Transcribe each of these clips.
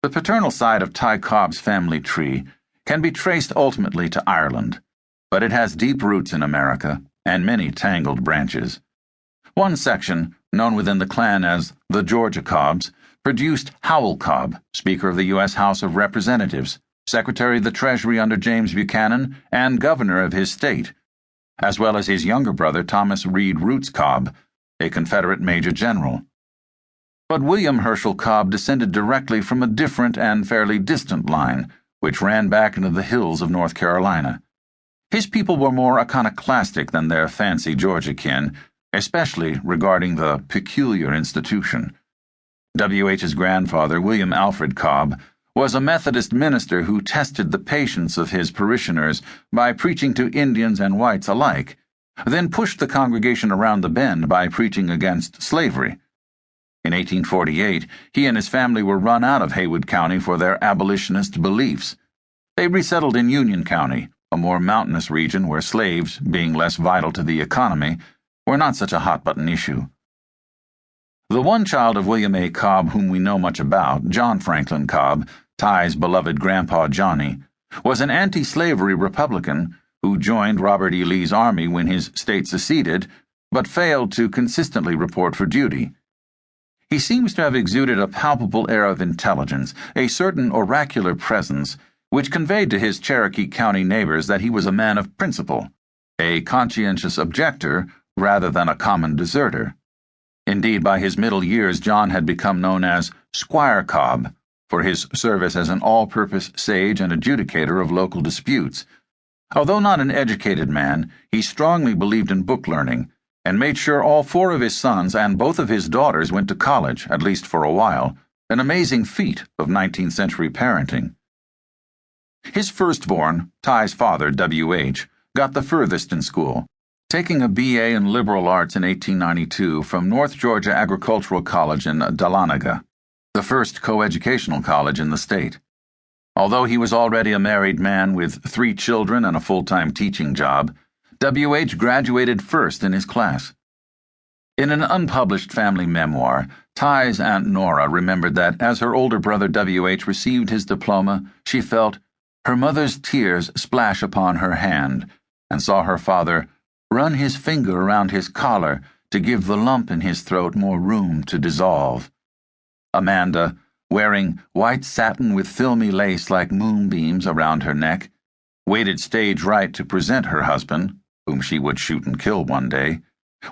The paternal side of Ty Cobb's family tree can be traced ultimately to Ireland, but it has deep roots in America and many tangled branches. One section, known within the clan as the Georgia Cobbs, produced Howell Cobb, Speaker of the U.S. House of Representatives, Secretary of the Treasury under James Buchanan, and Governor of his state, as well as his younger brother Thomas Reed Roots Cobb, a Confederate Major General. But William Herschel Cobb descended directly from a different and fairly distant line, which ran back into the hills of North Carolina. His people were more iconoclastic than their fancy Georgia kin, especially regarding the peculiar institution. W.H.'s grandfather, William Alfred Cobb, was a Methodist minister who tested the patience of his parishioners by preaching to Indians and whites alike, then pushed the congregation around the bend by preaching against slavery. In 1848, he and his family were run out of Haywood County for their abolitionist beliefs. They resettled in Union County, a more mountainous region where slaves, being less vital to the economy, were not such a hot-button issue. The one child of William A. Cobb whom we know much about, John Franklin Cobb, Ty's beloved Grandpa Johnny, was an anti-slavery Republican who joined Robert E. Lee's army when his state seceded, but failed to consistently report for duty. He seems to have exuded a palpable air of intelligence, a certain oracular presence, which conveyed to his Cherokee County neighbors that he was a man of principle, a conscientious objector rather than a common deserter. Indeed, by his middle years, John had become known as Squire Cobb for his service as an all-purpose sage and adjudicator of local disputes. Although not an educated man, he strongly believed in book learning and made sure all 4 of his sons and both of his daughters went to college, at least for a while, an amazing feat of 19th century parenting. His firstborn, Ty's father, W.H., got the furthest in school, taking a B.A. in liberal arts in 1892 from North Georgia Agricultural College in Dahlonega, the first coeducational college in the state. Although he was already a married man with 3 children and a full-time teaching job, W.H. graduated first in his class. In an unpublished family memoir, Ty's Aunt Nora remembered that as her older brother W.H. received his diploma, she felt her mother's tears splash upon her hand and saw her father run his finger around his collar to give the lump in his throat more room to dissolve. Amanda, wearing white satin with filmy lace like moonbeams around her neck, waited stage right to present her husband, whom she would shoot and kill one day,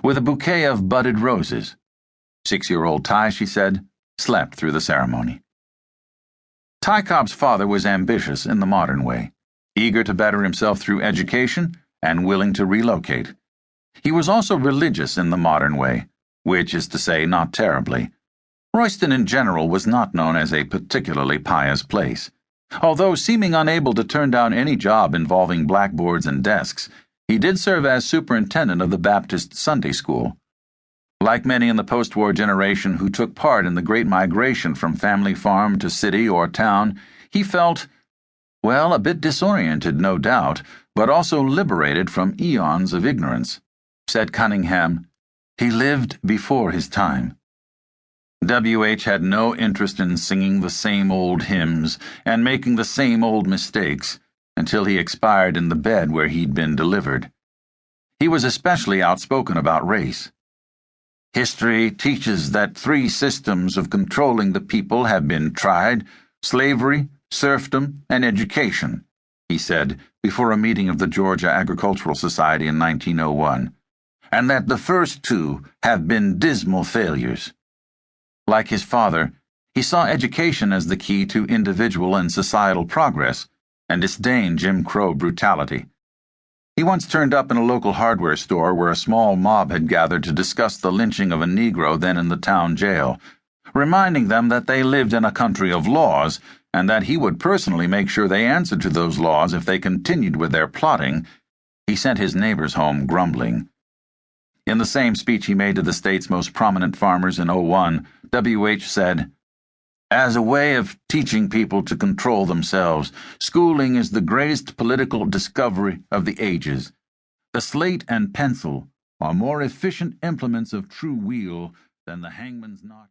with a bouquet of budded roses. 6-year-old Ty, she said, slept through the ceremony. Ty Cobb's father was ambitious in the modern way, eager to better himself through education and willing to relocate. He was also religious in the modern way, which is to say, not terribly. Royston in general was not known as a particularly pious place. Although seeming unable to turn down any job involving blackboards and desks, he did serve as superintendent of the Baptist Sunday School. Like many in the post-war generation who took part in the Great Migration from family farm to city or town, he felt, well, a bit disoriented, no doubt, but also liberated from eons of ignorance. Said Cunningham, he lived before his time. W.H. had no interest in singing the same old hymns and making the same old mistakes until he expired in the bed where he'd been delivered. He was especially outspoken about race. History teaches that 3 systems of controlling the people have been tried: slavery, serfdom, and education, he said before a meeting of the Georgia Agricultural Society in 1901, and that the first 2 have been dismal failures. Like his father, he saw education as the key to individual and societal progress, and disdained Jim Crow brutality. He once turned up in a local hardware store where a small mob had gathered to discuss the lynching of a Negro then in the town jail, reminding them that they lived in a country of laws and that he would personally make sure they answered to those laws if they continued with their plotting. He sent his neighbors home grumbling. In the same speech he made to the state's most prominent farmers in '01, W.H. said, "As a way of teaching people to control themselves, schooling is the greatest political discovery of the ages. The slate and pencil are more efficient implements of true weal than the hangman's knock."